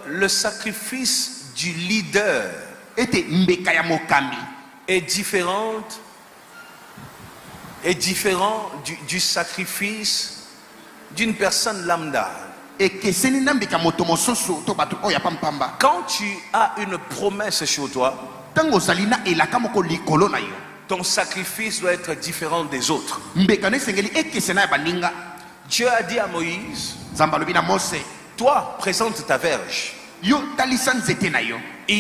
le sacrifice du leader est différent du sacrifice d'une personne lambda. Quand tu as une promesse sur toi, ton sacrifice doit être différent des autres. Dieu a dit à Moïse, toi, présente ta verge. Il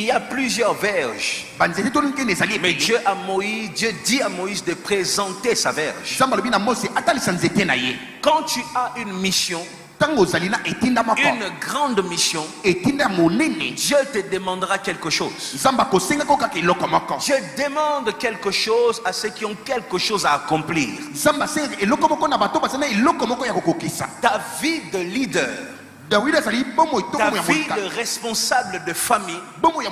y a plusieurs verges. Mais Dieu dit à Moïse de présenter sa verge. Quand tu as une mission, une grande mission, Dieu te demandera quelque chose. Dieu demande quelque chose à ceux qui ont quelque chose à accomplir. Ta vie de leader, ta vie de responsable de famille doit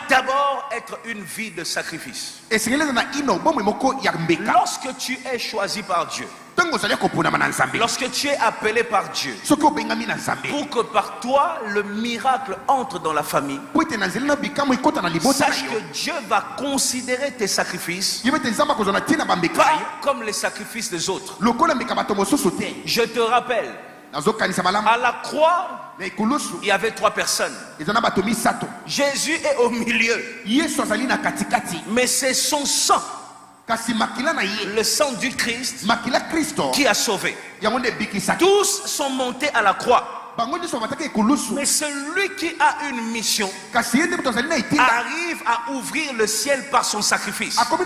d'abord être une vie de sacrifice. Lorsque tu es choisi par Dieu, lorsque tu es appelé par Dieu, pour que par toi le miracle entre dans la famille, sache que Dieu va considérer tes sacrifices pas comme les sacrifices des autres. Je te rappelle, à la croix, il y avait 3 personnes. Jésus est au milieu. Mais c'est son sang, le sang du Christ, qui a sauvé. Tous sont montés à la croix. Mais celui qui a une mission arrive à ouvrir le ciel par son sacrifice. Quand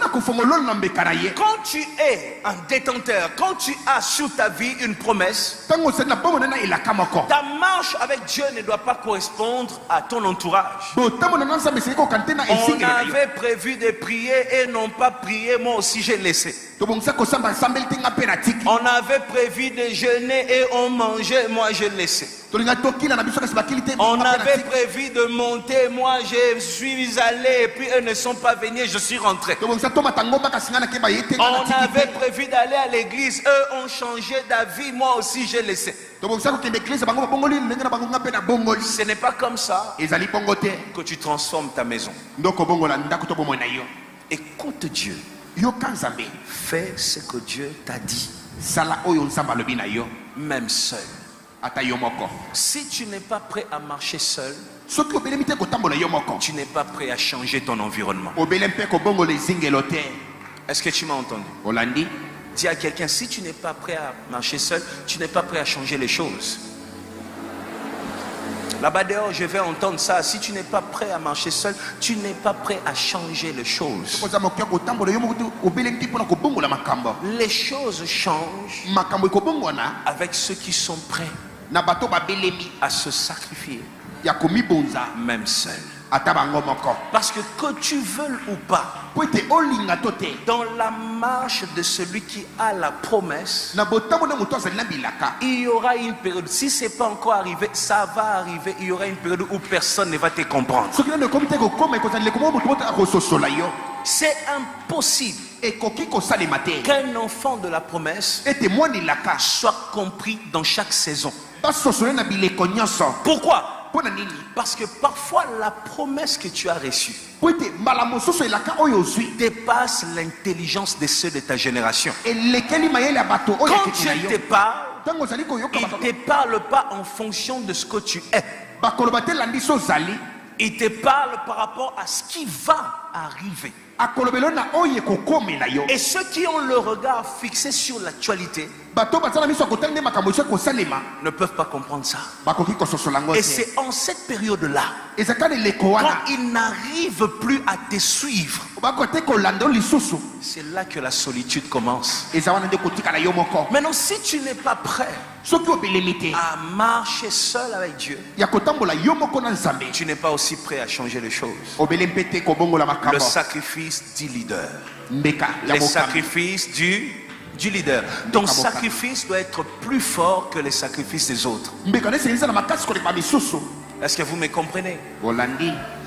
tu es un détenteur, quand tu as sur ta vie une promesse, ta marche avec Dieu ne doit pas correspondre à ton entourage. On avait prévu de prier et n'ont pas prié, moi aussi j'ai laissé. On avait prévu de jeûner et on mangeait, moi j'ai laissé. On avait prévu de monter, moi je suis allé et puis eux ne sont pas venus, je suis rentré. On avait prévu d'aller à l'église, eux ont changé d'avis, moi aussi j'ai laissé. Ce n'est pas comme ça que tu transformes ta maison. Écoute Dieu. Fais ce que Dieu t'a dit, même seul. Si tu n'es pas prêt à marcher seul, tu n'es pas prêt à changer ton environnement. Est-ce que tu m'as entendu? Dis à quelqu'un, si tu n'es pas prêt à marcher seul, tu n'es pas prêt à changer les choses. Là-bas dehors, je vais entendre ça. Si tu n'es pas prêt à marcher seul, tu n'es pas prêt à changer les choses. Les choses changent avec ceux qui sont prêts à se sacrifier, même seul. Parce que tu veuilles ou pas, dans la marche de celui qui a la promesse, il y aura une période, si ce n'est pas encore arrivé, ça va arriver, il y aura une période où personne ne va te comprendre. C'est impossible qu'un enfant de la promesse soit compris dans chaque saison. Pourquoi? Parce que parfois la promesse que tu as reçue dépasse l'intelligence de ceux de ta génération. Quand Dieu te parle, il ne te parle pas en fonction de ce que tu es. Il te parle par rapport à ce qui va arriver. Et ceux qui ont le regard fixé sur l'actualité ne peuvent pas comprendre ça. Et c'est en cette période-là, quand ils n'arrivent plus à te suivre, c'est là que la solitude commence. Maintenant, si tu n'es pas prêt à marcher seul avec Dieu, tu n'es pas aussi prêt à changer les choses. Le sacrifice du leader. Le sacrifice du leader. Ton sacrifice doit être plus fort que les sacrifices des autres. Est-ce que vous me comprenez?